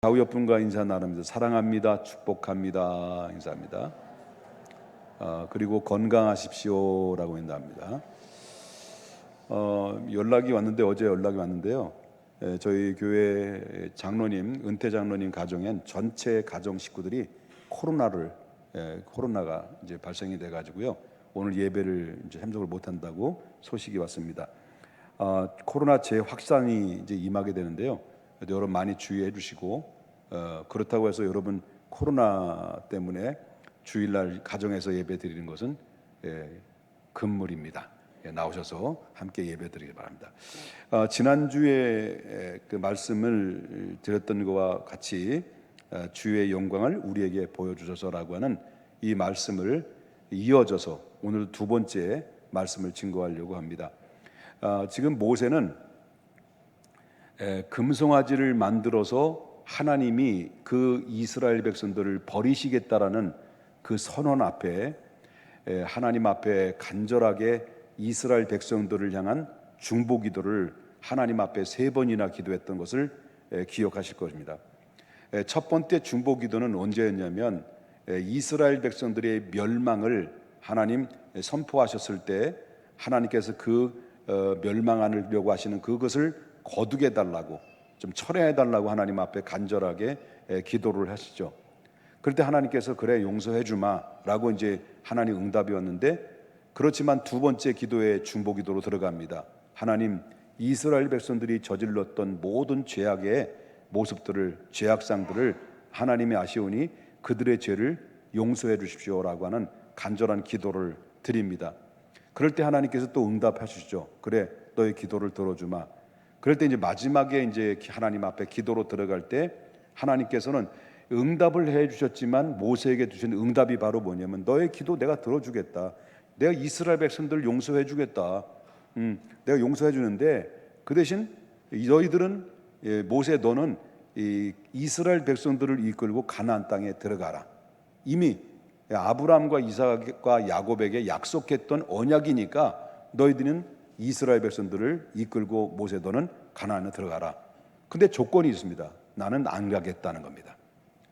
좌우 옆분과 인사 나누면서 사랑합니다, 축복합니다 인사합니다. 그리고 건강하십시오라고 인사합니다. 연락이 왔는데 어제 연락이 왔는데요. 저희 교회 장로님, 은퇴 장로님 가정엔 전체 가정 식구들이 코로나가 이제 발생이 돼 가지고요. 오늘 예배를 이제 참석을 못 한다고 소식이 왔습니다. 코로나 재확산이 이제 임하게 되는데요. 여러분 많이 주의해 주시고, 그렇다고 해서 여러분 코로나 때문에 주일날 가정에서 예배 드리는 것은 금물입니다. 나오셔서 함께 예배 드리기 바랍니다. 지난주에 그 말씀을 드렸던 것과 같이 주의 영광을 우리에게 보여주셔서라고 하는 이 말씀을 이어져서 오늘 두 번째 말씀을 증거하려고 합니다. 지금 모세는 금송아지를 만들어서 하나님이 그 이스라엘 백성들을 버리시겠다라는 그 선언 앞에 하나님 앞에 간절하게 이스라엘 백성들을 향한 중보 기도를 하나님 앞에 3번이나 기도했던 것을 기억하실 것입니다. 첫 번째 중보 기도는 언제였냐면 이스라엘 백성들의 멸망을 하나님 선포하셨을 때 하나님께서 그 멸망하려고 하시는 그것을 거두게 달라고, 좀 철회해 달라고 하나님 앞에 간절하게 기도를 하시죠. 그럴 때 하나님께서 그래 용서해 주마 라고 이제 하나님 응답이 왔는데, 그렇지만 두 번째 기도의 중보 기도로 들어갑니다. 하나님, 이스라엘 백성들이 저질렀던 모든 죄악의 모습들을, 죄악상들을 하나님이 아시오니 그들의 죄를 용서해 주십시오라고 하는 간절한 기도를 드립니다. 그럴 때 하나님께서 또 응답하시죠. 그래, 너의 기도를 들어주마. 그럴 때 이제 마지막에 이제 하나님 앞에 기도로 들어갈 때 하나님께서는 응답을 해 주셨지만 모세에게 주신 응답이 바로 뭐냐면, 너의 기도 내가 들어주겠다. 내가 이스라엘 백성들을 용서해 주겠다. 내가 용서해 주는데 그 대신 너희들은, 모세 너는 이스라엘 백성들을 이끌고 가나안 땅에 들어가라. 이미 아브라함과 이삭과 야곱에게 약속했던 언약이니까 너희들은 이스라엘 백성들을 이끌고 모세 너는 가나안에 들어가라. 근데 조건이 있습니다. 나는 안 가겠다는 겁니다.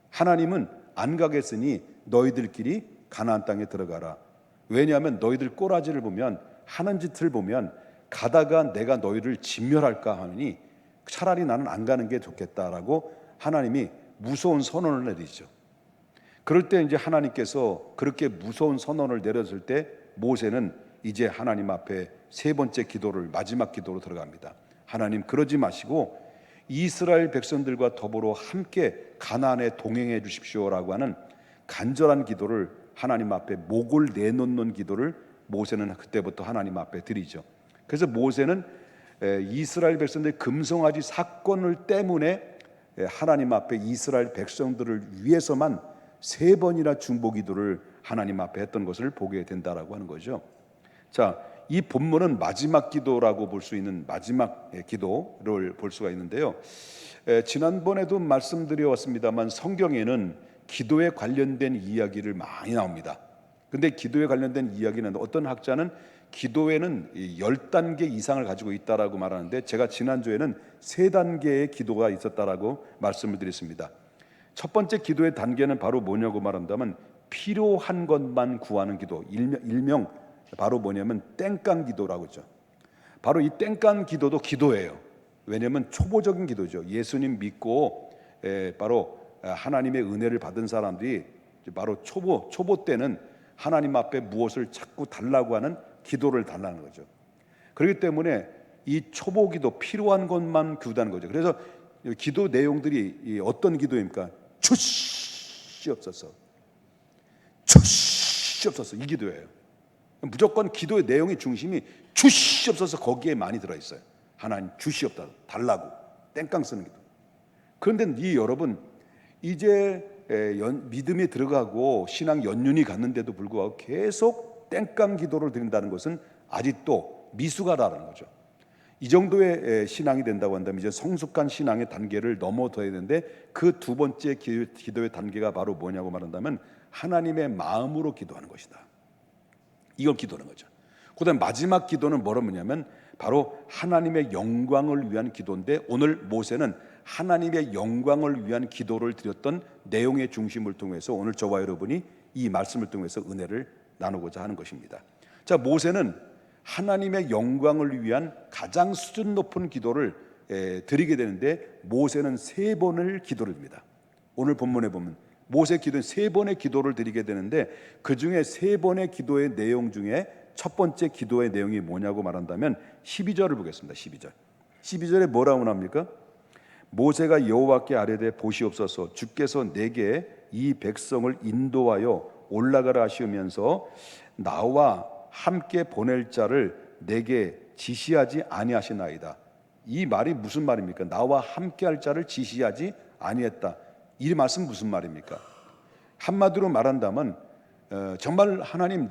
하나님은 안 가겠으니 너희들끼리 가나안 땅에 들어가라. 왜냐하면 너희들 꼬라지를 보면, 하는 짓을 보면 가다가 내가 너희를 진멸할까 하니 차라리 나는 안 가는 게 좋겠다라고 하나님이 무서운 선언을 내리죠. 그럴 때 이제 하나님께서 그렇게 무서운 선언을 내렸을 때 모세는 이제 하나님 앞에 3번째 기도를, 마지막 기도로 들어갑니다. 하나님, 그러지 마시고 이스라엘 백성들과 더불어 함께 가나안에 동행해 주십시오라고 하는 간절한 기도를 하나님 앞에 목을 내놓는 기도를 모세는 그때부터 하나님 앞에 드리죠. 그래서 모세는 이스라엘 백성들의 금송아지 사건을 때문에 하나님 앞에 이스라엘 백성들을 위해서만 3번이나 중보 기도를 하나님 앞에 했던 것을 보게 된다라고 하는 거죠. 자, 이 본문은 마지막 기도라고 볼 수 있는 마지막 기도를 볼 수가 있는데요. 지난번에도 말씀드렸습니다만 성경에는 기도에 관련된 이야기를 많이 나옵니다. 근데 기도에 관련된 이야기는 어떤 학자는 기도에는 10단계 이상을 가지고 있다라고 말하는데, 제가 지난주에는 3단계의 기도가 있었다라고 말씀을 드렸습니다. 첫 번째 기도의 단계는 바로 뭐냐고 말한다면 필요한 것만 구하는 기도, 일명 바로 뭐냐면 땡깡 기도라고 했죠. 바로 이 땡깡 기도도 기도예요. 왜냐하면 초보적인 기도죠. 예수님 믿고 바로 하나님의 은혜를 받은 사람들이 바로 초보 때는 하나님 앞에 무엇을 자꾸 달라고 하는 기도를 달라는 거죠. 그렇기 때문에 이 초보 기도, 필요한 것만 구하는 거죠. 그래서 기도 내용들이 어떤 기도입니까? 주시옵소서, 주시옵소서, 이 기도예요. 무조건 기도의 내용의 중심이 주시옵소서, 거기에 많이 들어있어요. 하나님 주시옵소서, 달라고 땡깡 쓰는 기도. 그런데 여러분, 이제 믿음에 들어가고 신앙 연륜이 갔는데도 불구하고 계속 땡깡 기도를 드린다는 것은 아직도 미숙하다는 거죠. 이 정도의 신앙이 된다고 한다면 이제 성숙한 신앙의 단계를 넘어서야 되는데, 그 두 번째 기도의 단계가 바로 뭐냐고 말한다면 하나님의 마음으로 기도하는 것이다. 이걸 기도하는 거죠. 그 다음 마지막 기도는 뭐냐면 바로 하나님의 영광을 위한 기도인데, 오늘 모세는 하나님의 영광을 위한 기도를 드렸던 내용의 중심을 통해서 오늘 저와 여러분이 이 말씀을 통해서 은혜를 나누고자 하는 것입니다. 자, 모세는 하나님의 영광을 위한 가장 수준 높은 기도를 드리게 되는데, 모세는 3번을 기도를 드립니다. 오늘 본문에 보면 모세 기도는 3번의 기도를 드리게 되는데, 그 중에 3번의 기도의 내용 중에 첫 번째 기도의 내용이 뭐냐고 말한다면 12절을 보겠습니다. 12절에 뭐라고 나옵니까? 모세가 여호와께 아뢰되 보시옵소서, 주께서 내게 이 백성을 인도하여 올라가라 하시면서 나와 함께 보낼 자를 내게 지시하지 아니하시나이다. 이 말이 무슨 말입니까? 나와 함께 할 자를 지시하지 아니했다. 이 말씀 무슨 말입니까? 한마디로 말한다면 정말 하나님,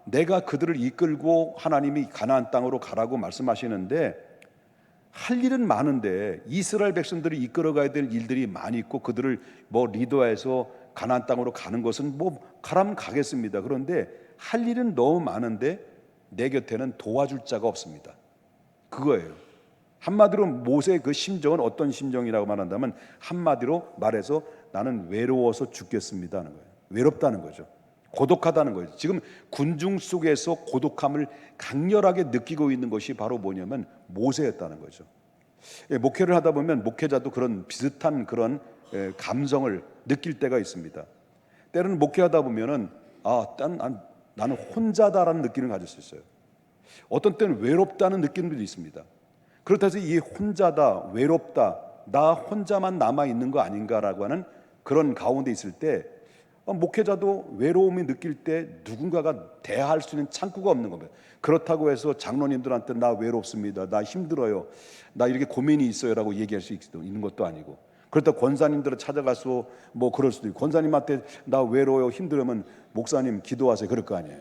내가 그들을 이끌고 하나님이 가나안 땅으로 가라고 말씀하시는데, 할 일은 많은데 이스라엘 백성들이 이끌어가야 될 일들이 많이 있고, 그들을 리더해서 가나안 땅으로 가는 것은 가라면 가겠습니다. 그런데 할 일은 너무 많은데 내 곁에는 도와줄 자가 없습니다. 그거예요. 한마디로 모세의 그 심정은 어떤 심정이라고 말한다면, 한마디로 말해서 나는 외로워서 죽겠습니다 하는 거예요. 외롭다는 거죠. 고독하다는 거예요. 지금 군중 속에서 고독함을 강렬하게 느끼고 있는 것이 바로 뭐냐면 모세였다는 거죠. 목회를 하다 보면 목회자도 그런 비슷한 그런 감성을 느낄 때가 있습니다. 때로는 목회하다 보면은 나는 혼자다라는 느낌을 가질 수 있어요. 어떤 때는 외롭다는 느낌도 있습니다. 그렇다 해서 이 혼자다, 외롭다, 나 혼자만 남아 있는 거 아닌가라고 하는 그런 가운데 있을 때, 목회자도 외로움이 느낄 때 누군가가 대할 수 있는 창구가 없는 겁니다. 그렇다고 해서 장로님들한테 나 외롭습니다, 나 힘들어요, 나 이렇게 고민이 있어요 라고 얘기할 수 있는 것도 아니고, 그렇다고 권사님들을 찾아가서 그럴 수도 있고, 권사님한테 나 외로워요, 힘들으면 목사님 기도하세요 그럴 거 아니에요.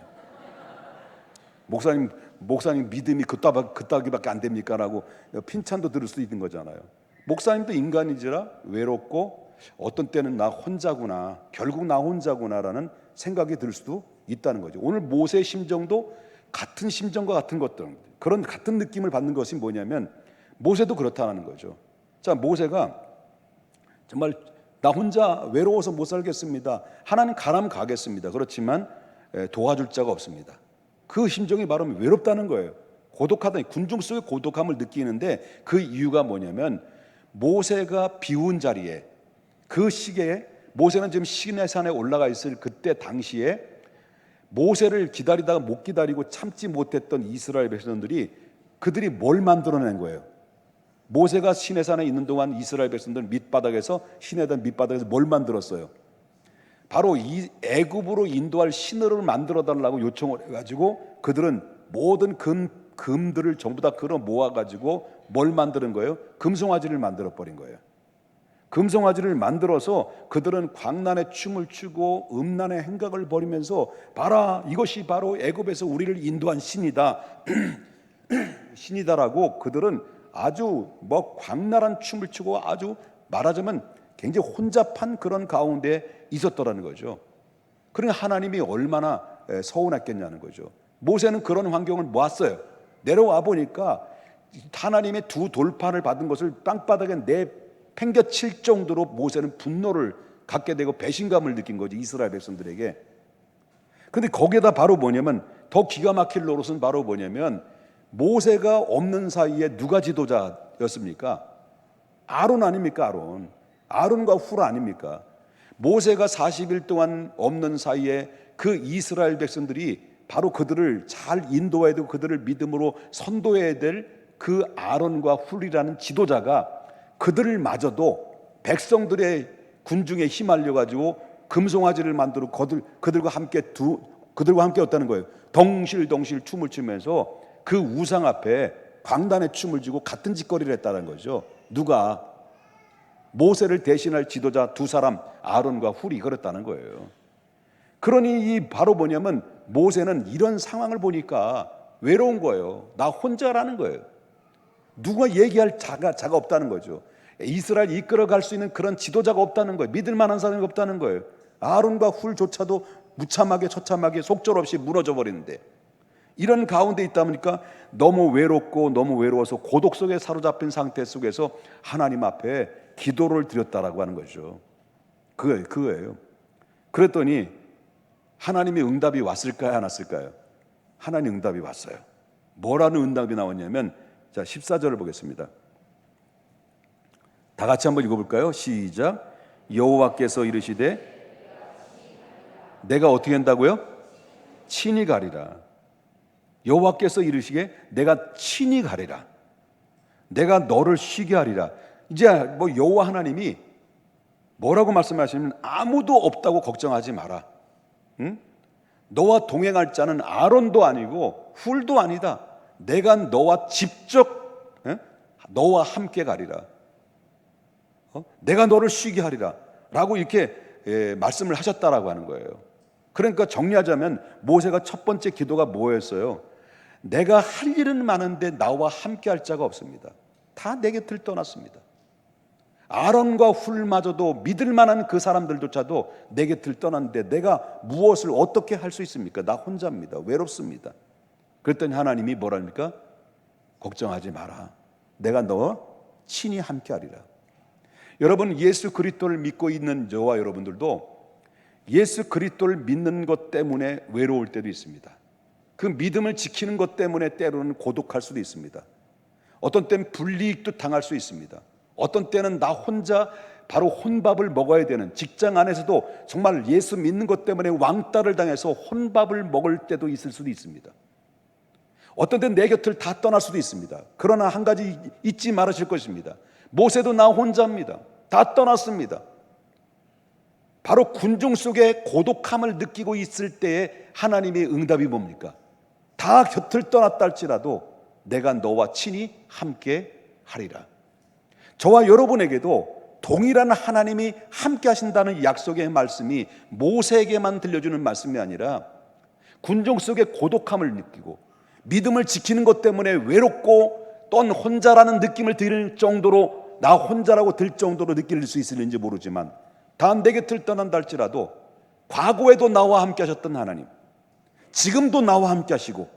목사님 믿음이 그따기밖에 안 됩니까? 라고 핀찬도 들을 수 있는 거잖아요. 목사님도 인간이지라 외롭고, 어떤 때는 나 혼자구나, 결국 나 혼자구나라는 생각이 들 수도 있다는 거죠. 오늘 모세의 심정도 같은 심정과 같은 것들, 그런 같은 느낌을 받는 것이 뭐냐면 모세도 그렇다는 거죠. 자, 모세가 정말 나 혼자 외로워서 못 살겠습니다, 하나님 가라면 가겠습니다, 그렇지만 도와줄 자가 없습니다. 그 심정이 바로 외롭다는 거예요. 고독하다, 군중 속의 고독함을 느끼는데, 그 이유가 뭐냐면 모세가 비운 자리에, 그 시기에 모세는 지금 시내산에 올라가 있을 그때 당시에 모세를 기다리다가 못 기다리고 참지 못했던 이스라엘 백성들이, 그들이 뭘 만들어낸 거예요? 모세가 시내산에 있는 동안 이스라엘 백성들은 시내산 밑바닥에서 뭘 만들었어요? 바로 이 애굽으로 인도할 신호를 만들어 달라고 요청을 해가지고, 그들은 모든 금들을 전부 다 끌어 모아가지고 뭘 만드는 거예요? 금송아지를 만들어 버린 거예요. 금송아지를 만들어서 그들은 광란의 춤을 추고 음란의 행각을 벌이면서, 봐라, 이것이 바로 애굽에서 우리를 인도한 신이다 신이다라고 그들은 아주 광란한 춤을 추고, 아주 말하자면 굉장히 혼잡한 그런 가운데 있었더라는 거죠. 그러니까 하나님이 얼마나 서운했겠냐는 거죠. 모세는 그런 환경을 모았어요. 내려와 보니까 하나님의 두 돌판을 받은 것을 땅바닥에 팽겨칠 정도로 모세는 분노를 갖게 되고 배신감을 느낀 거지, 이스라엘 백성들에게. 근데 거기에다 바로 뭐냐면, 더 기가 막힐 노릇은 바로 뭐냐면, 모세가 없는 사이에 누가 지도자였습니까? 아론 아닙니까? 아론과 훌 아닙니까? 모세가 40일 동안 없는 사이에 그 이스라엘 백성들이 바로 그들을 잘 인도해야 되고 그들을 믿음으로 선도해야 될 그 아론과 훌이라는 지도자가, 그들을 마저도 백성들의 군중에 휘말려 가지고 금송아지를 만들어 그들과 함께 왔다는 거예요. 덩실덩실 춤을 추면서 그 우상 앞에 광단의 춤을 추고 같은 짓거리를 했다는 거죠. 누가? 모세를 대신할 지도자 두 사람, 아론과 훌이 그랬다는 거예요. 그러니 이 바로 뭐냐면, 모세는 이런 상황을 보니까 외로운 거예요. 나 혼자라는 거예요. 누가 얘기할 자가 없다는 거죠. 이스라엘 이끌어갈 수 있는 그런 지도자가 없다는 거예요. 믿을 만한 사람이 없다는 거예요. 아론과 훌조차도 무참하게 처참하게 속절없이 무너져 버리는데, 이런 가운데 있다 보니까 너무 외롭고 너무 외로워서 고독 속에 사로잡힌 상태 속에서 하나님 앞에 기도를 드렸다라고 하는 거죠. 그거예요. 그랬더니 하나님의 응답이 왔을까요, 안 왔을까요? 하나님 응답이 왔어요. 뭐라는 응답이 나왔냐면, 자, 14절을 보겠습니다. 다 같이 한번 읽어볼까요? 시작. 여호와께서 이르시되 내가 어떻게 한다고요? 친히 가리라. 여호와께서 이르시게 내가 친히 가리라. 내가 너를 쉬게 하리라. 이제 뭐 여호와 하나님이 뭐라고 말씀하시면 아무도 없다고 걱정하지 마라. 응? 너와 동행할 자는 아론도 아니고 훌도 아니다. 내가 너와 직접 너와 함께 가리라. 내가 너를 쉬게 하리라 라고 이렇게 말씀을 하셨다라고 하는 거예요. 그러니까 정리하자면 모세가 첫 번째 기도가 뭐였어요? 내가 할 일은 많은데 나와 함께 할 자가 없습니다. 다 내 곁을 떠났습니다. 아론과 훌마저도 믿을 만한 그 사람들조차도 내 곁을 떠났는데 내가 무엇을 어떻게 할 수 있습니까? 나 혼자입니다. 외롭습니다. 그랬더니 하나님이 뭐랍니까? 걱정하지 마라. 내가 너 친히 함께 하리라. 여러분, 예수 그리스도를 믿고 있는 저와 여러분들도 예수 그리스도를 믿는 것 때문에 외로울 때도 있습니다. 그 믿음을 지키는 것 때문에 때로는 고독할 수도 있습니다. 어떤 때는 불이익도 당할 수 있습니다. 어떤 때는 나 혼자 바로 혼밥을 먹어야 되는, 직장 안에서도 정말 예수 믿는 것 때문에 왕따를 당해서 혼밥을 먹을 때도 있을 수도 있습니다. 어떤 때는 내 곁을 다 떠날 수도 있습니다. 그러나 한 가지 잊지 말으실 것입니다. 모세도 나 혼자입니다. 다 떠났습니다. 바로 군중 속에 고독함을 느끼고 있을 때에 하나님의 응답이 뭡니까? 다 곁을 떠났다 할지라도 내가 너와 친히 함께 하리라. 저와 여러분에게도 동일한 하나님이 함께 하신다는 약속의 말씀이 모세에게만 들려주는 말씀이 아니라 군중 속의 고독함을 느끼고 믿음을 지키는 것 때문에 외롭고 떤 혼자라는 느낌을 들 정도로, 나 혼자라고 들 정도로 느낄 수 있을는지 모르지만 다 내 곁을 떠난다 할지라도 과거에도 나와 함께 하셨던 하나님, 지금도 나와 함께 하시고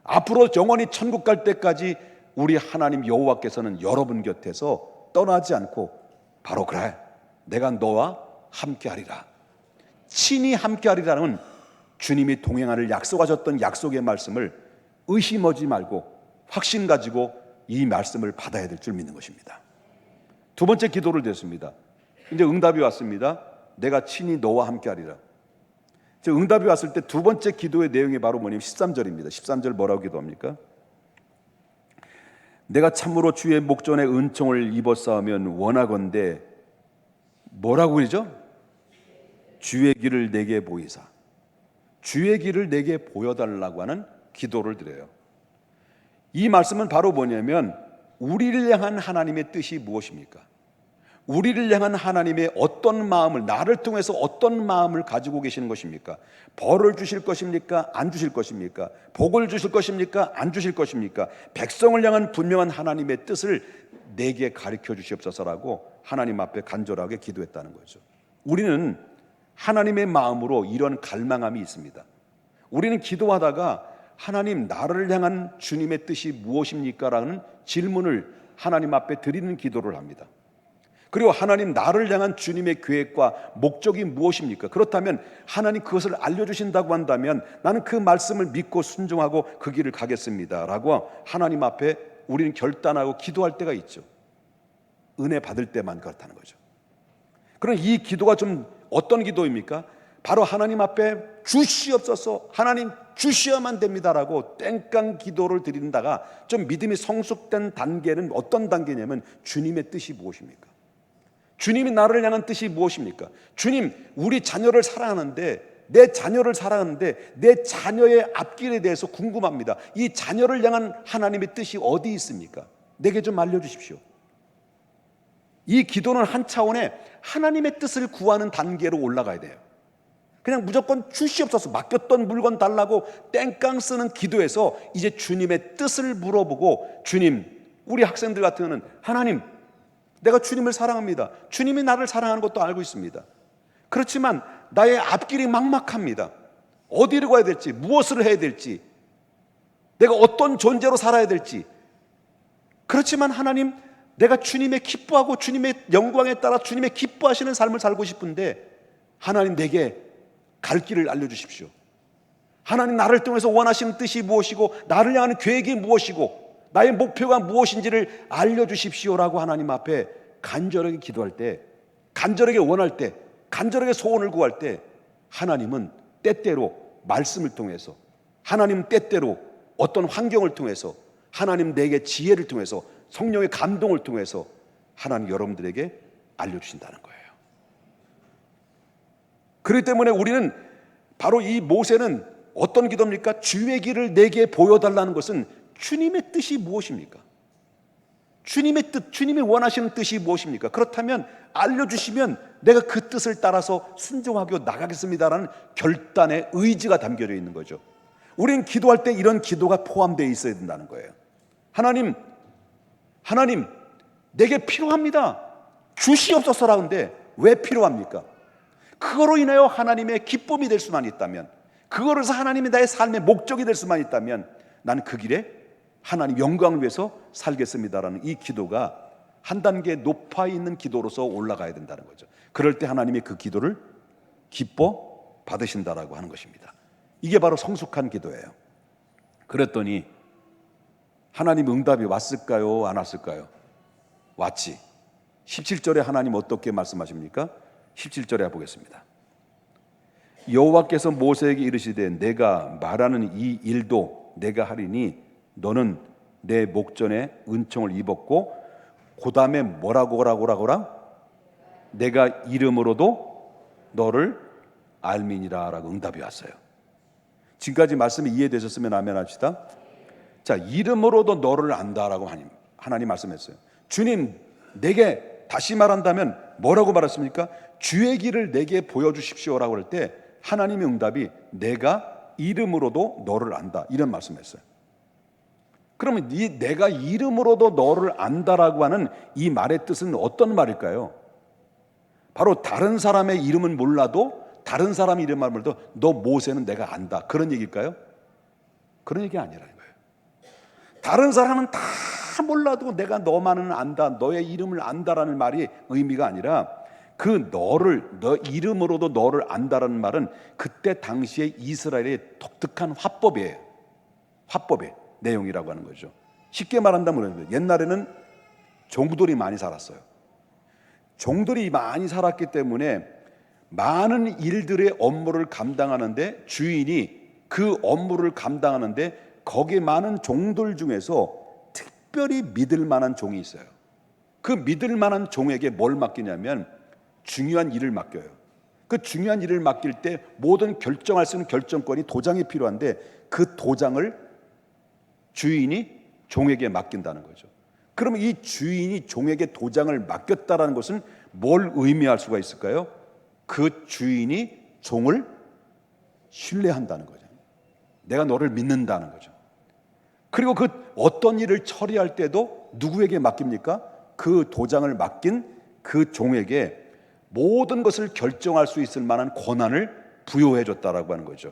앞으로 영원히 천국 갈 때까지 우리 하나님 여호와께서는 여러분 곁에서 떠나지 않고 바로 그래, 내가 너와 함께 하리라, 친히 함께 하리라는 주님이 동행하를 약속하셨던 약속의 말씀을 의심하지 말고 확신 가지고 이 말씀을 받아야 될 줄 믿는 것입니다. 두 번째 기도를 드렸습니다. 이제 응답이 왔습니다. 내가 친히 너와 함께 하리라. 응답이 왔을 때 두 번째 기도의 내용이 바로 뭐냐면 13절입니다. 13절 뭐라고 기도합니까? 내가 참으로 주의 목전에 은총을 입었사오면 원하건대, 뭐라고 그러죠? 주의 길을 내게 보이사, 주의 길을 내게 보여달라고 하는 기도를 드려요. 이 말씀은 바로 뭐냐면 우리를 향한 하나님의 뜻이 무엇입니까? 우리를 향한 하나님의 어떤 마음을, 나를 통해서 어떤 마음을 가지고 계시는 것입니까? 벌을 주실 것입니까? 안 주실 것입니까? 복을 주실 것입니까? 안 주실 것입니까? 백성을 향한 분명한 하나님의 뜻을 내게 가르쳐 주시옵소서라고 하나님 앞에 간절하게 기도했다는 거죠. 우리는 하나님의 마음으로 이런 갈망함이 있습니다. 우리는 기도하다가 하나님, 나를 향한 주님의 뜻이 무엇입니까? 라는 질문을 하나님 앞에 드리는 기도를 합니다. 그리고 하나님, 나를 향한 주님의 계획과 목적이 무엇입니까? 그렇다면 하나님 그것을 알려주신다고 한다면 나는 그 말씀을 믿고 순종하고 그 길을 가겠습니다 라고 하나님 앞에 우리는 결단하고 기도할 때가 있죠. 은혜 받을 때만 그렇다는 거죠. 그럼 이 기도가 좀 어떤 기도입니까? 바로 하나님 앞에 주시옵소서, 하나님 주셔야만 됩니다라고 땡깡 기도를 드린다가 좀 믿음이 성숙된 단계는 어떤 단계냐면 주님의 뜻이 무엇입니까? 주님이 나를 향한 뜻이 무엇입니까? 주님, 우리 자녀를 사랑하는데, 내 자녀를 사랑하는데 내 자녀의 앞길에 대해서 궁금합니다. 이 자녀를 향한 하나님의 뜻이 어디 있습니까? 내게 좀 알려주십시오. 이 기도는 한 차원의 하나님의 뜻을 구하는 단계로 올라가야 돼요. 그냥 무조건 주시옵소서, 맡겼던 물건 달라고 땡깡 쓰는 기도에서 이제 주님의 뜻을 물어보고, 주님, 우리 학생들 같은 경우는 하나님, 내가 주님을 사랑합니다. 주님이 나를 사랑하는 것도 알고 있습니다. 그렇지만 나의 앞길이 막막합니다. 어디로 가야 될지, 무엇을 해야 될지, 내가 어떤 존재로 살아야 될지. 그렇지만 하나님, 내가 주님의 기뻐하고 주님의 영광에 따라 주님의 기뻐하시는 삶을 살고 싶은데 하나님, 내게 갈 길을 알려주십시오. 하나님, 나를 통해서 원하시는 뜻이 무엇이고 나를 향하는 계획이 무엇이고 나의 목표가 무엇인지를 알려주십시오라고 하나님 앞에 간절하게 기도할 때, 간절하게 원할 때, 간절하게 소원을 구할 때 하나님은 때때로 말씀을 통해서, 하나님 때때로 어떤 환경을 통해서, 하나님 내게 지혜를 통해서, 성령의 감동을 통해서 하나님 여러분들에게 알려주신다는 거예요. 그렇기 때문에 우리는 바로 이 모세는 어떤 기도입니까? 주의 길을 내게 보여달라는 것은 주님의 뜻이 무엇입니까? 주님의 뜻, 주님이 원하시는 뜻이 무엇입니까? 그렇다면 알려주시면 내가 그 뜻을 따라서 순종하고 나가겠습니다라는 결단의 의지가 담겨져 있는 거죠. 우리는 기도할 때 이런 기도가 포함되어 있어야 된다는 거예요. 하나님, 내게 필요합니다. 주시옵소서라는데 왜 필요합니까? 그거로 인하여 하나님의 기쁨이 될 수만 있다면, 그거로 해서 하나님이 나의 삶의 목적이 될 수만 있다면 나는 그 길에 하나님 영광을 위해서 살겠습니다라는 이 기도가 한 단계 높아 있는 기도로서 올라가야 된다는 거죠. 그럴 때 하나님이 그 기도를 기뻐 받으신다라고 하는 것입니다. 이게 바로 성숙한 기도예요. 그랬더니 하나님 응답이 왔을까요? 안 왔을까요? 왔지. 17절에 하나님 어떻게 말씀하십니까? 17절에 보겠습니다. 여호와께서 모세에게 이르시되 내가 말하는 이 일도 내가 하리니 너는 내 목전에 은총을 입었고 그 다음에 뭐라고라? 내가 이름으로도 너를 알미니라 라고 응답이 왔어요. 지금까지 말씀이 이해되셨으면 아멘 합시다. 자, 이름으로도 너를 안다라고 하나님 말씀했어요. 주님, 내게 다시 말한다면 뭐라고 말했습니까? 주의 길을 내게 보여주십시오라고 할 때 하나님의 응답이 내가 이름으로도 너를 안다, 이런 말씀했어요. 그러면 이 내가 이름으로도 너를 안다라고 하는 이 말의 뜻은 어떤 말일까요? 바로 다른 사람의 이름은 몰라도, 다른 사람 이름만 몰라도 너 모세는 내가 안다, 그런 얘기일까요? 그런 얘기 아니라는 거예요. 다른 사람은 다 몰라도 내가 너만은 안다, 너의 이름을 안다라는 말이 의미가 아니라 그 너 이름으로도 너를 안다라는 말은 그때 당시에 이스라엘의 독특한 화법의 내용이라고 하는 거죠. 쉽게 말한다면 옛날에는 종들이 많이 살았어요. 종들이 많이 살았기 때문에 많은 일들의 업무를 감당하는데 주인이 그 업무를 감당하는데 거기에 많은 종들 중에서 특별히 믿을 만한 종이 있어요. 그 믿을 만한 종에게 뭘 맡기냐면 중요한 일을 맡겨요. 그 중요한 일을 맡길 때 모든 결정할 수 있는 결정권이 도장이 필요한데 그 도장을 주인이 종에게 맡긴다는 거죠. 그러면 이 주인이 종에게 도장을 맡겼다라는 것은 뭘 의미할 수가 있을까요? 그 주인이 종을 신뢰한다는 거죠. 내가 너를 믿는다는 거죠. 그리고 그 어떤 일을 처리할 때도 누구에게 맡깁니까? 그 도장을 맡긴 그 종에게 모든 것을 결정할 수 있을 만한 권한을 부여해 줬다라고 하는 거죠.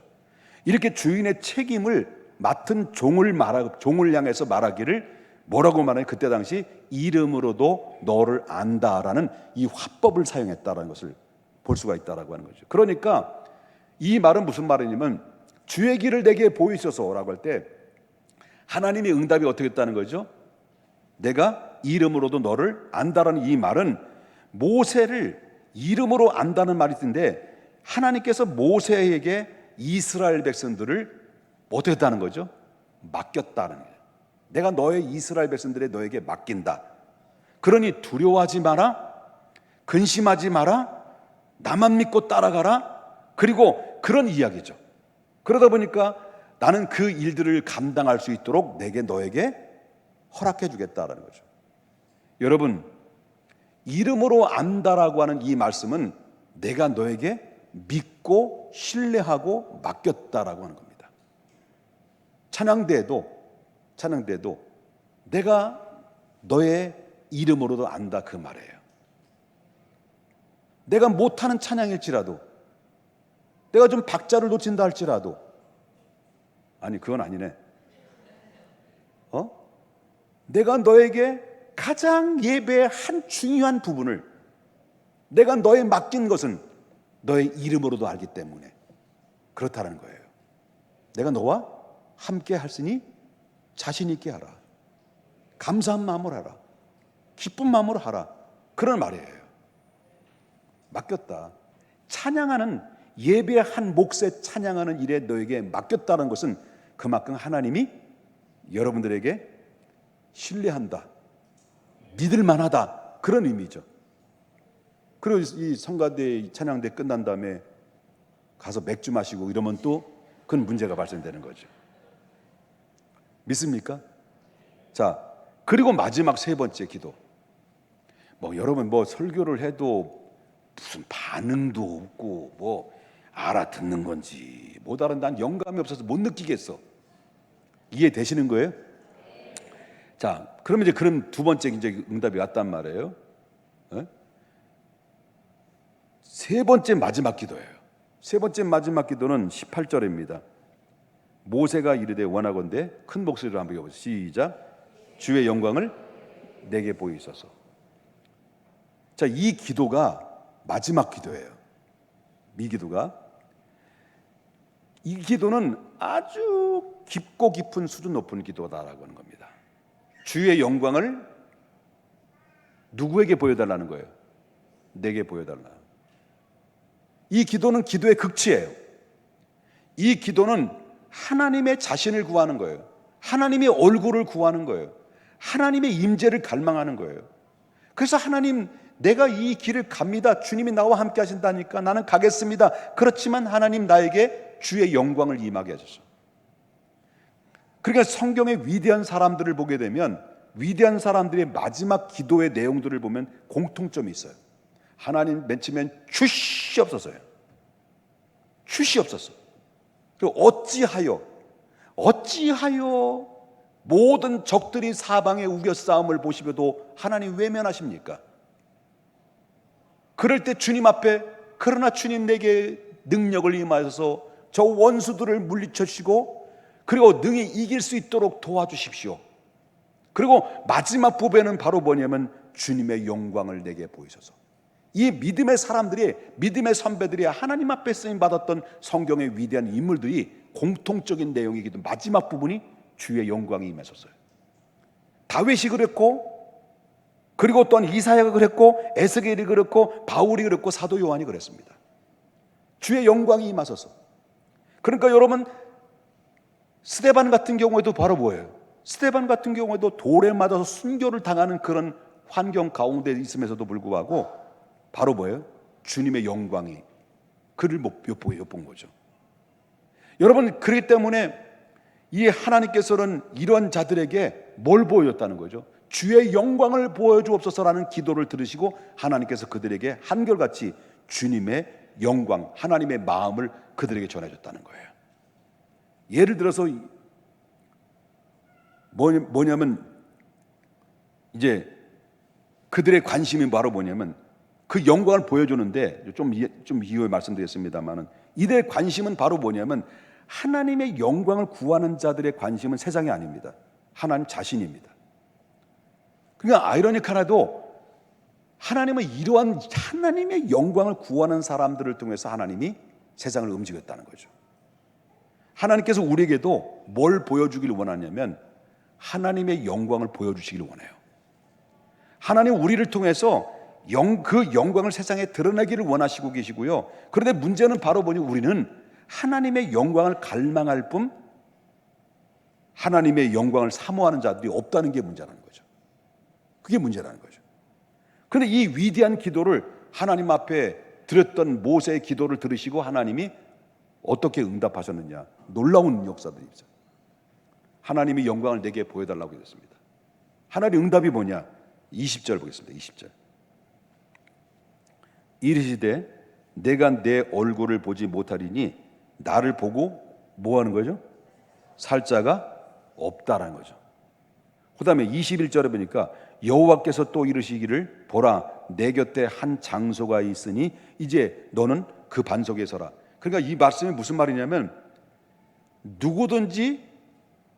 이렇게 주인의 책임을 맡은 종을 향해서 말하기를 뭐라고 말하냐? 그때 당시 이름으로도 너를 안다라는 이 화법을 사용했다라는 것을 볼 수가 있다라고 하는 거죠. 그러니까 이 말은 무슨 말이냐면 주의 길을 내게 보이소서라고 할 때 하나님의 응답이 어떻게 했다는 거죠? 내가 이름으로도 너를 안다라는 이 말은 모세를 이름으로 안다는 말이 있는데 하나님께서 모세에게 이스라엘 백성들을 어떻게 했다는 거죠? 맡겼다는 거예요. 내가 너의 이스라엘 백성들의 너에게 맡긴다. 그러니 두려워하지 마라, 근심하지 마라, 나만 믿고 따라가라. 그리고 그런 이야기죠. 그러다 보니까 나는 그 일들을 감당할 수 있도록 너에게 허락해 주겠다라는 거죠. 여러분, 이름으로 안다라고 하는 이 말씀은 내가 너에게 믿고 신뢰하고 맡겼다라고 하는 겁니다. 찬양대도 내가 너의 이름으로도 안다, 그 말이에요. 내가 못하는 찬양일지라도, 내가 좀 박자를 놓친다 할지라도, 아니 그건 아니네, 내가 너에게 가장 예배의 한 중요한 부분을, 내가 너에 맡긴 것은 너의 이름으로도 알기 때문에 그렇다는 거예요. 내가 너와 함께 할으니 자신 있게 하라. 감사한 마음으로 하라. 기쁜 마음으로 하라. 그런 말이에요. 맡겼다. 찬양하는, 예배의 한 몫에 찬양하는 일에 너에게 맡겼다는 것은 그만큼 하나님이 여러분들에게 신뢰한다, 믿을 만하다, 그런 의미죠. 그리고 이 성가대 찬양대 끝난 다음에 가서 맥주 마시고 이러면 또 그건 문제가 발생되는 거죠. 믿습니까? 자, 그리고 마지막 세 번째 기도. 여러분 설교를 해도 무슨 반응도 없고 알아듣는 건지 못 알아, 난 영감이 없어서 못 느끼겠어. 이해되시는 거예요? 자, 그러면 그럼 두 번째 응답이 왔단 말이에요. 세 번째 마지막 기도예요. 세 번째 마지막 기도는 18절입니다. 모세가 이르되 원하건대 큰 목소리로 한번 읽어보세요. 시작. 주의 영광을 내게 보이소서. 자, 이 기도가 마지막 기도예요. 이 기도는 아주 깊고 깊은 수준 높은 기도다라고 하는 겁니다. 주의 영광을 누구에게 보여달라는 거예요? 내게 보여달라. 이 기도는 기도의 극치예요. 이 기도는 하나님의 자신을 구하는 거예요. 하나님의 얼굴을 구하는 거예요. 하나님의 임재를 갈망하는 거예요. 그래서 하나님, 내가 이 길을 갑니다. 주님이 나와 함께 하신다니까 나는 가겠습니다. 그렇지만 하나님, 나에게 주의 영광을 임하게 하소서. 그러니까 성경의 위대한 사람들을 보게 되면 위대한 사람들의 마지막 기도의 내용들을 보면 공통점이 있어요. 하나님, 맨 처음엔 주시옵소서요. 주시옵소서. 그리고 어찌하여 모든 적들이 사방에 우겨 싸움을 보시며도 하나님 외면하십니까? 그럴 때 주님 앞에, 그러나 주님 내게 능력을 임하셔서 저 원수들을 물리쳐 주시고 그리고 능히 이길 수 있도록 도와주십시오. 그리고 마지막 부분은 바로 뭐냐면 주님의 영광을 내게 보이소서. 이 믿음의 사람들이, 믿음의 선배들이 하나님 앞에 쓰임 받았던 성경의 위대한 인물들이 공통적인 내용이기도, 마지막 부분이 주의 영광이 임하셨어요. 다윗이 그랬고, 그리고 또한 이사야가 그랬고, 에스겔이 그랬고, 바울이 그랬고, 사도 요한이 그랬습니다. 주의 영광이 임하셔서. 그러니까 여러분, 스데반 같은 경우에도 바로 뭐예요? 스데반 같은 경우에도 돌에 맞아서 순교를 당하는 그런 환경 가운데 있음에서도 불구하고 바로 뭐예요? 주님의 영광이 그를 엿본 거죠. 여러분, 그렇기 때문에 이 하나님께서는 이런 자들에게 뭘 보여줬다는 거죠? 주의 영광을 보여주옵소서라는 기도를 들으시고 하나님께서 그들에게 한결같이 주님의 영광, 하나님의 마음을 그들에게 전해줬다는 거예요. 예를 들어서 뭐냐면 이제 그들의 관심이 바로 뭐냐면 그 영광을 보여주는데 좀 이후에 말씀드렸습니다만은 이들의 관심은 바로 뭐냐면 하나님의 영광을 구하는 자들의 관심은 세상이 아닙니다. 하나님 자신입니다. 그러니까 아이러니하나도 하나님은 이러한 하나님의 영광을 구하는 사람들을 통해서 하나님이 세상을 움직였다는 거죠. 하나님께서 우리에게도 뭘 보여주길 원하냐면 하나님의 영광을 보여주시길 원해요. 하나님 우리를 통해서 그 영광을 세상에 드러내기를 원하시고 계시고요. 그런데 문제는 바로 뭐니, 우리는 하나님의 영광을 갈망할 뿐 하나님의 영광을 사모하는 자들이 없다는 게 문제라는 거죠. 그게 문제라는 거죠. 그런데 이 위대한 기도를 하나님 앞에 드렸던 모세의 기도를 들으시고 하나님이 어떻게 응답하셨느냐, 놀라운 역사들이 있어요. 하나님이 영광을 내게 보여달라고 했습니다. 하나님의 응답이 뭐냐? 20절 보겠습니다. 20절. 이르시되 내가 내 얼굴을 보지 못하리니 나를 보고 뭐 하는 거죠? 살 자가 없다라는 거죠. 그 다음에 21절에 보니까 여호와께서 또 이르시기를 보라 내 곁에 한 장소가 있으니 이제 너는 그 반석에 서라. 그러니까 이 말씀이 무슨 말이냐면 누구든지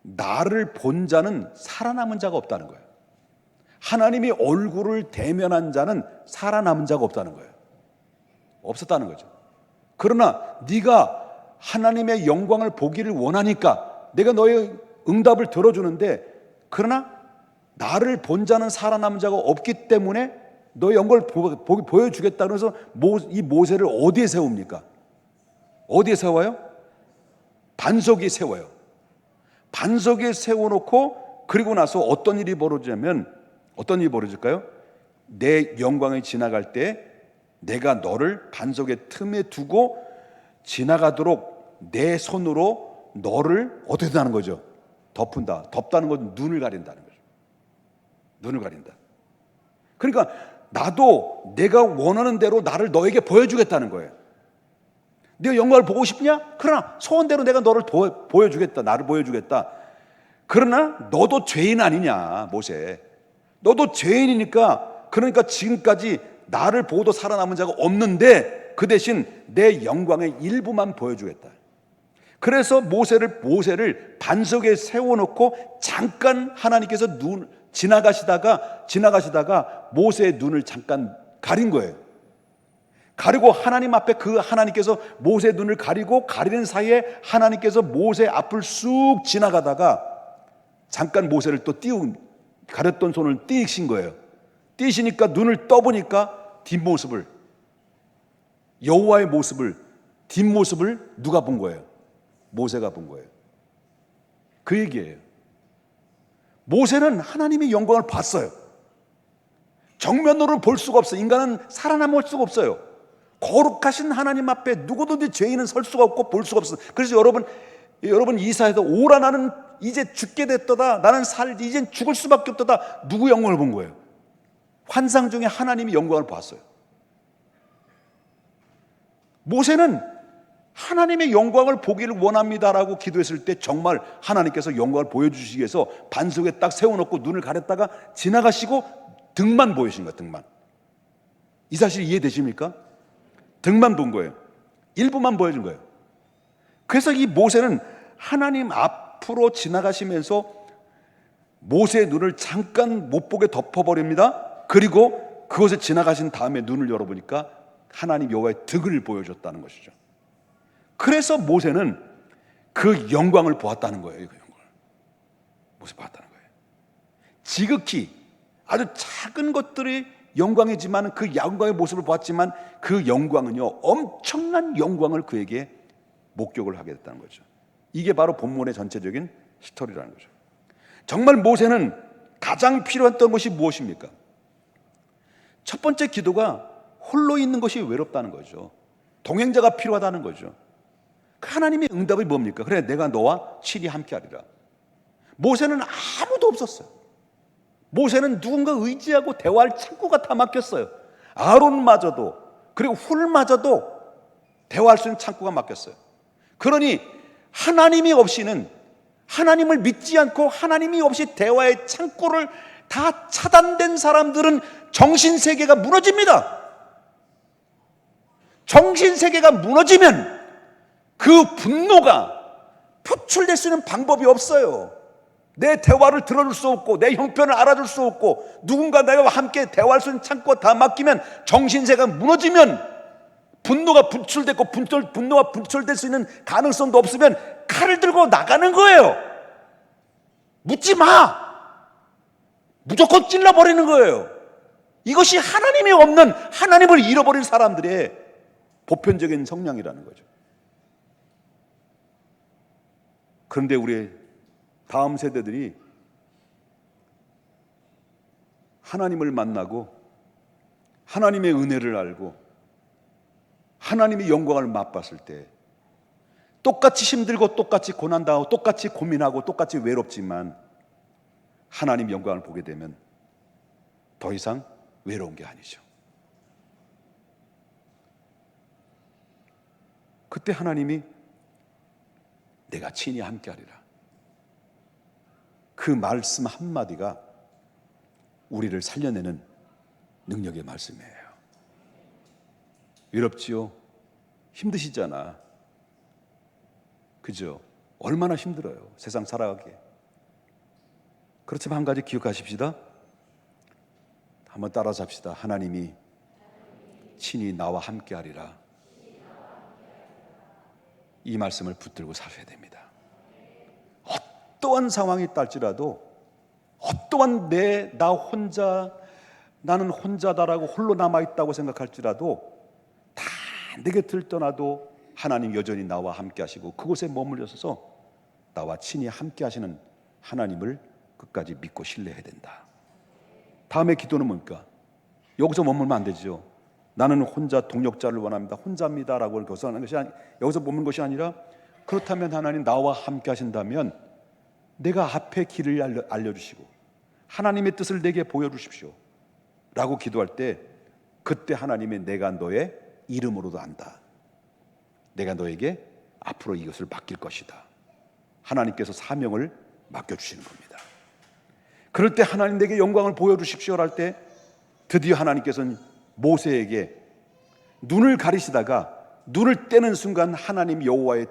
나를 본 자는 살아남은 자가 없다는 거예요. 하나님이 얼굴을 대면한 자는 살아남은 자가 없다는 거예요. 없었다는 거죠. 그러나 네가 하나님의 영광을 보기를 원하니까 내가 너의 응답을 들어주는데, 그러나 나를 본 자는 살아남은 자가 없기 때문에 너의 영광을 보여주겠다. 그래서 이 모세를 어디에 세웁니까? 어디에 세워요? 반석 위에 세워요. 반석 위에 세워놓고, 그리고 나서 어떤 일이 벌어질까요? 내 영광이 지나갈 때 내가 너를 반석의 틈에 두고 지나가도록 내 손으로 너를 어떻게 하는 거죠? 덮는다. 덮다는 건 눈을 가린다는 거죠. 눈을 가린다. 그러니까 나도 내가 원하는 대로 나를 너에게 보여주겠다는 거예요. 네가 영광을 보고 싶냐? 그러나 소원대로 내가 너를 보여주겠다. 나를 보여주겠다. 그러나 너도 죄인 아니냐, 모세. 너도 죄인이니까, 그러니까 지금까지 나를 보고도 살아남은 자가 없는데 그 대신 내 영광의 일부만 보여주겠다. 그래서 모세를 반석에 세워놓고 잠깐 하나님께서 지나가시다가 모세의 눈을 잠깐 가린 거예요. 가리고 하나님 앞에 하나님께서 모세의 눈을 가리는 사이에 하나님께서 모세 앞을 쑥 지나가다가 잠깐 모세를 또 가렸던 손을 띄신 거예요. 띄시니까 눈을 떠보니까 여호와의 뒷모습을 누가 본 거예요? 모세가 본 거예요. 그 얘기예요. 모세는 하나님의 영광을 봤어요. 정면으로 볼 수가 없어요. 인간은 살아남을 수가 없어요. 거룩하신 하나님 앞에 누구든지 죄인은 설 수가 없고 볼 수가 없어요. 그래서 여러분 이사에서 오라 나는 이제 죽게 됐도다. 나는 이젠 죽을 수밖에 없도다. 누구 영광을 본 거예요? 환상 중에 하나님의 영광을 봤어요. 모세는 하나님의 영광을 보기를 원합니다라고 기도했을 때 정말 하나님께서 영광을 보여주시기 위해서 반석에 딱 세워놓고 눈을 가렸다가 지나가시고 등만 보여주신 거예요. 등만. 이 사실 이해되십니까? 등만 본 거예요. 일부만 보여준 거예요. 그래서 이 모세는 하나님 앞으로 지나가시면서 모세의 눈을 잠깐 못 보게 덮어버립니다. 그리고 그곳에 지나가신 다음에 눈을 열어보니까 하나님 여호와의 득을 보여줬다는 것이죠. 그래서 모세는 그 영광을 보았다는 거예요. 그 영광을 모세 보았다는 거예요. 지극히 아주 작은 것들이 영광이지만 그 영광의 모습을 보았지만 그 영광은요 엄청난 영광을 그에게 목격을 하게 됐다는 거죠. 이게 바로 본문의 전체적인 스토리라는 거죠. 정말 모세는 가장 필요했던 것이 무엇입니까? 첫 번째 기도가 홀로 있는 것이 외롭다는 거죠. 동행자가 필요하다는 거죠. 하나님의 응답이 뭡니까? 그래, 내가 너와 친히 함께하리라. 모세는 아무도 없었어요. 모세는 누군가 의지하고 대화할 창구가 다 막혔어요. 아론마저도, 그리고 훌마저도 대화할 수 있는 창구가 막혔어요. 그러니 하나님이 없이는, 하나님을 믿지 않고 하나님이 없이 대화의 창구를 다 차단된 사람들은 정신세계가 무너집니다. 정신세계가 무너지면 그 분노가 표출될 수 있는 방법이 없어요. 내 대화를 들어줄 수 없고 내 형편을 알아줄 수 없고 누군가 나와 함께 대화할 수 있는 창구가 다 막히면, 정신세계가 무너지면 분노가 분출됐고 분노가 분출될 수 있는 가능성도 없으면 칼을 들고 나가는 거예요. 묻지 마. 무조건 찔러버리는 거예요. 이것이 하나님이 없는, 하나님을 잃어버린 사람들의 보편적인 성향이라는 거죠. 그런데 우리 다음 세대들이 하나님을 만나고 하나님의 은혜를 알고 하나님의 영광을 맛봤을 때 똑같이 힘들고 똑같이 고난당하고 똑같이 고민하고 똑같이 외롭지만 하나님 영광을 보게 되면 더 이상 외로운 게 아니죠. 그때 하나님이 내가 친히 함께하리라, 그 말씀 한마디가 우리를 살려내는 능력의 말씀이에요. 외롭지요? 힘드시잖아. 그죠? 얼마나 힘들어요, 세상 살아가기에. 그렇지만 한 가지 기억하십시다. 한번 따라서 합시다. 하나님이 친히 나와 함께하리라. 이 말씀을 붙들고 사셔야 됩니다. 어떠한 상황이 있달지라도, 어떠한 나는 혼자다라고 홀로 남아있다고 생각할지라도, 다 내 곁을 떠나도 하나님 여전히 나와 함께 하시고 그곳에 머물러서 나와 친히 함께 하시는 하나님을 끝까지 믿고 신뢰해야 된다. 다음에 기도는 뭡니까? 여기서 머물면 안 되죠. 나는 혼자 동력자를 원합니다, 혼자입니다라고 교사하는 것이 여기서 머무는 것이 아니라, 그렇다면 하나님 나와 함께 하신다면 내가 앞에 길을 알려주시고 하나님의 뜻을 내게 보여주십시오 라고 기도할 때, 그때 하나님의 내가 너의 이름으로도 안다, 내가 너에게 앞으로 이것을 맡길 것이다, 하나님께서 사명을 맡겨주시는 겁니다. 그럴 때 하나님 내게 영광을 보여주십시오 할 때, 드디어 하나님께서는 모세에게 눈을 가리시다가 눈을 떼는 순간 하나님 여호와의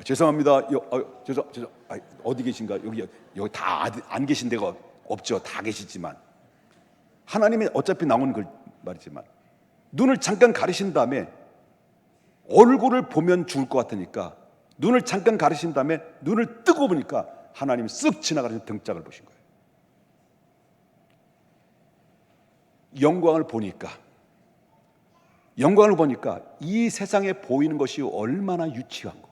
죄송합니다. 어디 계신가? 여기 다 안 계신 데가 없죠. 다 계시지만 하나님이 어차피 나온 그 말이지만, 눈을 잠깐 가리신 다음에, 얼굴을 보면 죽을 것 같으니까 눈을 잠깐 가리신 다음에 눈을 뜨고 보니까 하나님이 쓱 지나가는 등짝을 보신 거예요. 영광을 보니까 이 세상에 보이는 것이 얼마나 유치한 거,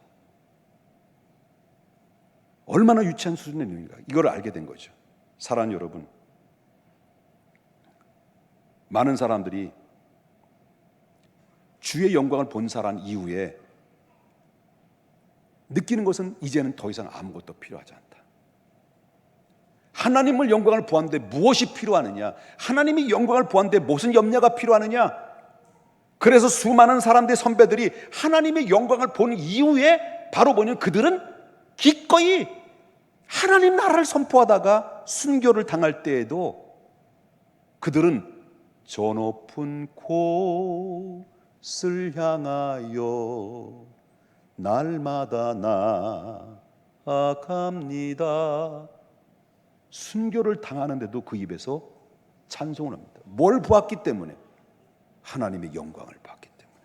얼마나 유치한 수준의 눈인가, 이걸 알게 된 거죠. 사랑하는 여러분, 많은 사람들이 주의 영광을 본 사람 이후에 느끼는 것은 이제는 더 이상 아무것도 필요하지 않다. 하나님을 영광을 보았는데 무엇이 필요하느냐? 하나님이 영광을 보았는데 무슨 염려가 필요하느냐? 그래서 수많은 사람들의 선배들이 하나님의 영광을 본 이후에 바로 보니 그들은 기꺼이 하나님 나라를 선포하다가 순교를 당할 때에도 그들은 저 높은 곳을 향하여 날마다 나아갑니다. 순교를 당하는데도 그 입에서 찬송을 합니다. 뭘 보았기 때문에? 하나님의 영광을 봤기 때문에.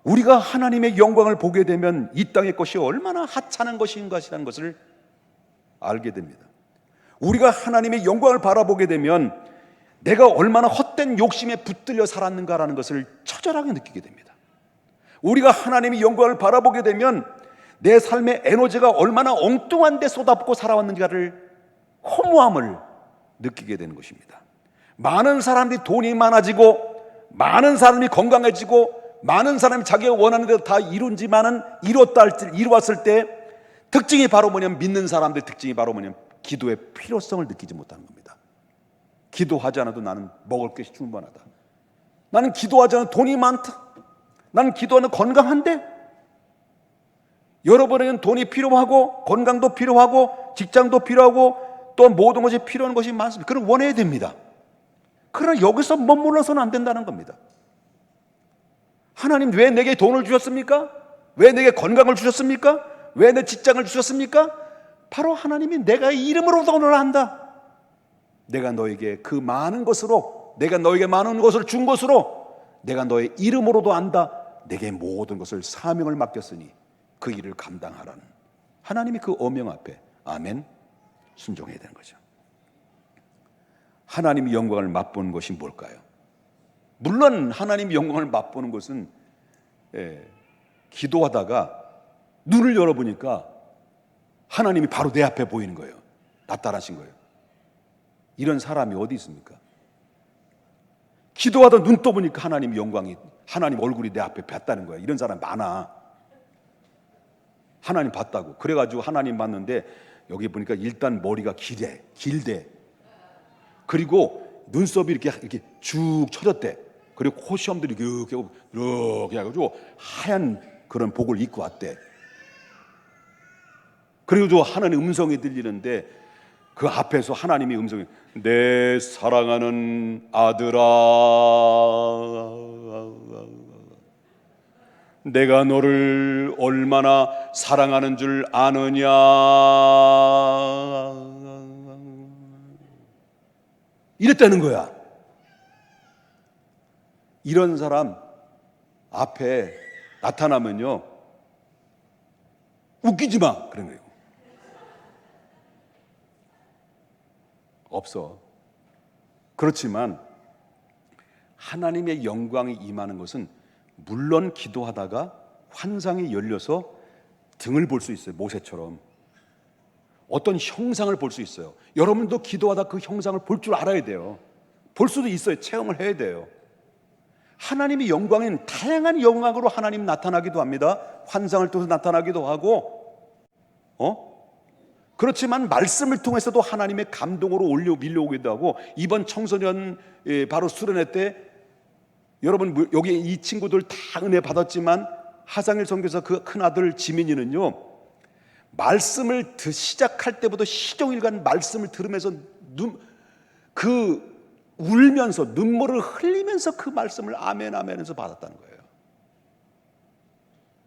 우리가 하나님의 영광을 보게 되면 이 땅의 것이 얼마나 하찮은 것인가라는 것을 알게 됩니다. 우리가 하나님의 영광을 바라보게 되면 내가 얼마나 헛된 욕심에 붙들려 살았는가라는 것을 처절하게 느끼게 됩니다. 우리가 하나님의 영광을 바라보게 되면 내 삶의 에너지가 얼마나 엉뚱한 데 쏟아붓고 살아왔는가를 허무함을 느끼게 되는 것입니다. 많은 사람들이 돈이 많아지고, 많은 사람이 건강해지고, 많은 사람이 자기가 원하는 대로 다 이루었을 때 특징이 바로 뭐냐면, 믿는 사람들의 특징이 바로 뭐냐면 기도의 필요성을 느끼지 못하는 겁니다. 기도하지 않아도 나는 먹을 것이 충분하다. 나는 기도하지 않아도 돈이 많다. 나는 기도하는 건강한데. 여러분에게는 돈이 필요하고 건강도 필요하고 직장도 필요하고 또 모든 것이 필요한 것이 많습니다. 그럼 원해야 됩니다. 그러나 여기서 머물러서는 안 된다는 겁니다. 하나님 왜 내게 돈을 주셨습니까? 왜 내게 건강을 주셨습니까? 왜 내 직장을 주셨습니까? 바로 하나님이 내가 이름으로 돈을 한다. 내가 너에게 그 많은 것으로, 내가 너에게 많은 것을 준 것으로 내가 너의 이름으로도 안다. 내게 모든 것을 사명을 맡겼으니 그 일을 감당하라는 하나님이 그 어명 앞에 아멘 순종해야 되는 거죠. 하나님의 영광을 맛보는 것이 뭘까요? 물론 하나님의 영광을 맛보는 것은 기도하다가 눈을 열어보니까 하나님이 바로 내 앞에 보이는 거예요. 나타나신 거예요. 이런 사람이 어디 있습니까? 기도하다 눈 떠보니까 하나님 영광이, 하나님 얼굴이 내 앞에 뵀다는 거예요. 이런 사람 많아. 하나님 봤다고. 그래가지고 하나님 봤는데 여기 보니까 일단 머리가 길대. 그리고 눈썹이 이렇게 쭉 쳐졌대. 그리고 코시험들이 이렇게 해가지고 하얀 그런 복을 입고 왔대. 그리고 저 하나님 음성이 들리는데 그 앞에서 하나님의 음성이 내 사랑하는 아들아 내가 너를 얼마나 사랑하는 줄 아느냐. 이랬다는 거야. 이런 사람 앞에 나타나면요, 웃기지 마 그런 거예요. 없어. 그렇지만 하나님의 영광이 임하는 것은 물론 기도하다가 환상이 열려서 등을 볼 수 있어요. 모세처럼 어떤 형상을 볼 수 있어요. 여러분도 기도하다 그 형상을 볼 줄 알아야 돼요. 볼 수도 있어요. 체험을 해야 돼요. 하나님의 영광은 다양한 영광으로 하나님 나타나기도 합니다. 환상을 통해서 나타나기도 하고, 그렇지만 말씀을 통해서도 하나님의 감동으로 밀려오기도 하고, 이번 청소년 바로 수련회 때 여러분 여기 이 친구들 다 은혜 받았지만 하상일 선교사 그 큰아들 지민이는요, 말씀을 시작할 때부터 시종일관 말씀을 들으면서 울면서 눈물을 흘리면서 그 말씀을 아멘 아멘해서 받았다는 거예요.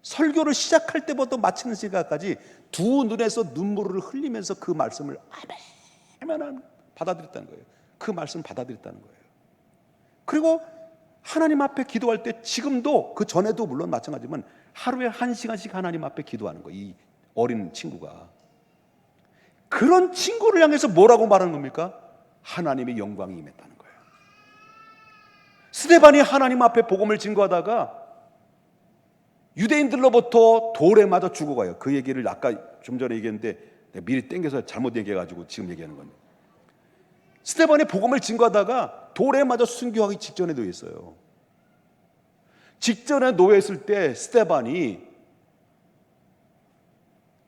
설교를 시작할 때부터 마치는 시간까지 두 눈에서 눈물을 흘리면서 그 말씀을 아멘 아멘 받아들였다는 거예요. 그 말씀 받아들였다는 거예요. 그리고 하나님 앞에 기도할 때 지금도, 그 전에도 물론 마찬가지지만 하루에 1시간씩 하나님 앞에 기도하는 거예요. 이 어린 친구가. 그런 친구를 향해서 뭐라고 말하는 겁니까? 하나님의 영광이 임했다는 거예요. 스데반이 하나님 앞에 복음을 증거하다가 유대인들로부터 돌에 맞아 죽어가요. 그 얘기를 아까 좀 전에 얘기했는데 내가 미리 땡겨서 잘못 얘기해가지고 지금 얘기하는 겁니다. 스데반이 복음을 증거하다가 돌에 맞아 순교하기 직전에 놓여 있어요. 직전에 놓여 있을 때 스데반이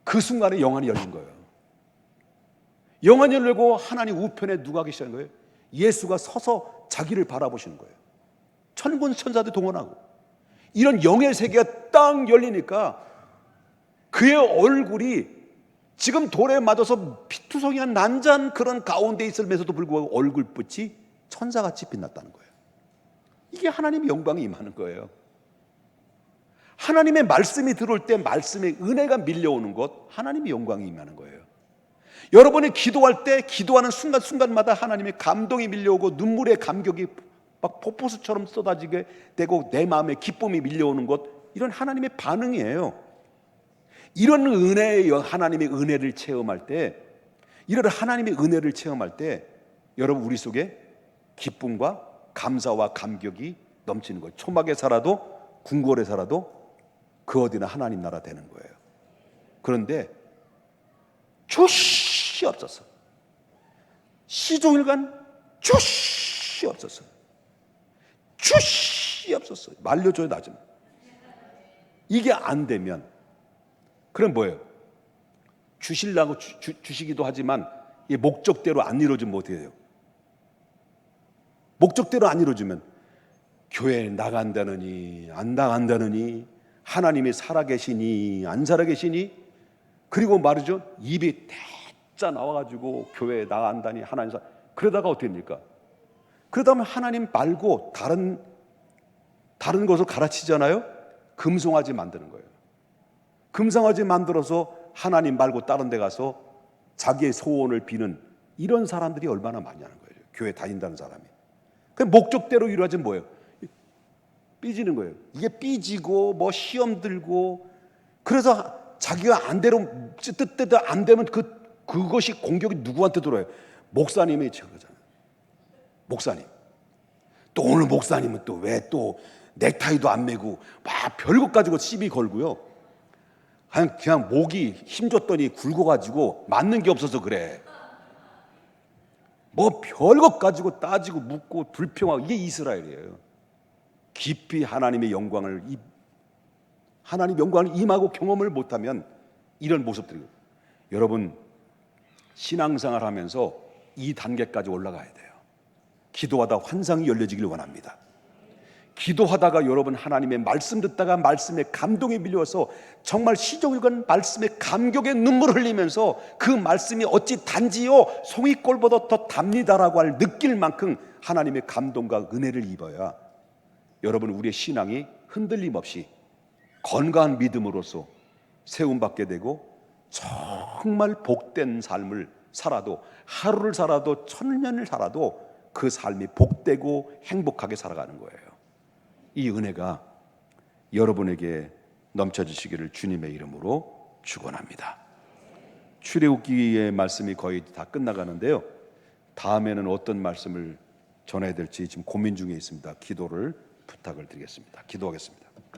그 순간에 영안이 열린 거예요. 영안이 열리고 하나님 우편에 누가 계시는 거예요? 예수가 서서 자기를 바라보시는 거예요. 천군 천사들 동원하고 이런 영의 세계가 딱 열리니까 그의 얼굴이 지금 돌에 맞아서 피투성이한 난자한 그런 가운데 있으면서도 불구하고 얼굴빛이 천사같이 빛났다는 거예요. 이게 하나님의 영광이 임하는 거예요. 하나님의 말씀이 들어올 때 말씀의 은혜가 밀려오는 것, 하나님의 영광이 임하는 거예요. 여러분이 기도할 때 기도하는 순간순간마다 하나님의 감동이 밀려오고 눈물의 감격이 막 폭포수처럼 쏟아지게 되고 내 마음에 기쁨이 밀려오는 것, 이런 하나님의 반응이에요. 이런 하나님의 은혜를 체험할 때, 이런 하나님의 은혜를 체험할 때 여러분 우리 속에 기쁨과 감사와 감격이 넘치는 거예요. 초막에 살아도 궁궐에 살아도 그 어디나 하나님 나라 되는 거예요. 그런데 조시 없었어. 시종일관 조시 없었어. 조시 없었어. 말려줘야 나좀. 이게 안 되면 그럼 뭐예요? 주시려고 주시기도 하지만 이 목적대로 안 이루어지면 어떻게 해요? 목적대로 안 이루어지면 교회에 나간다느니 안 나간다느니, 하나님이 살아계시니 안 살아계시니, 그리고 말이죠, 입이 대짜 나와가지고 교회에 나간다니 하나님 그러다가 어떻게 됩니까? 그러다 보면 하나님 말고 다른 것을 가르치잖아요. 금송아지 만드는 거예요. 금송아지 만들어서 하나님 말고 다른 데 가서 자기의 소원을 비는 이런 사람들이 얼마나 많냐는 거예요. 교회 다닌다는 사람이. 그 목적대로 이루어지면 뭐예요? 삐지는 거예요. 이게 삐지고 뭐 시험 들고, 그래서 자기가 뜻대로 안 되면 그것이 공격이 누구한테 들어요? 목사님이 저거잖아요. 목사님. 또 오늘 목사님은 또 왜 또 넥타이도 안 매고 막 별것 가지고 시비 걸고요. 그냥 목이 힘줬더니 굵어가지고 맞는 게 없어서 그래. 뭐 별것 가지고 따지고 묻고 불평하고, 이게 이스라엘이에요. 깊이 하나님 영광을 임하고 경험을 못하면 이런 모습들이. 여러분 신앙생활 하면서 이 단계까지 올라가야 돼요. 기도하다 환상이 열려지길 원합니다. 기도하다가 여러분 하나님의 말씀 듣다가 말씀에 감동이 밀려와서 정말 시종일관 말씀에 감격의 눈물을 흘리면서 그 말씀이 어찌 단지요 송이꼴보다 더 답니다라고 할 느낄 만큼 하나님의 감동과 은혜를 입어야 여러분 우리의 신앙이 흔들림 없이 건강한 믿음으로서 세움받게 되고 정말 복된 삶을 살아도, 하루를 살아도 1000년을 살아도 그 삶이 복되고 행복하게 살아가는 거예요. 이 은혜가 여러분에게 넘쳐지시기를 주님의 이름으로 축원합니다. 출애굽기의 말씀이 거의 다 끝나가는데요, 다음에는 어떤 말씀을 전해야 될지 지금 고민 중에 있습니다. 기도를 부탁을 드리겠습니다. 기도하겠습니다.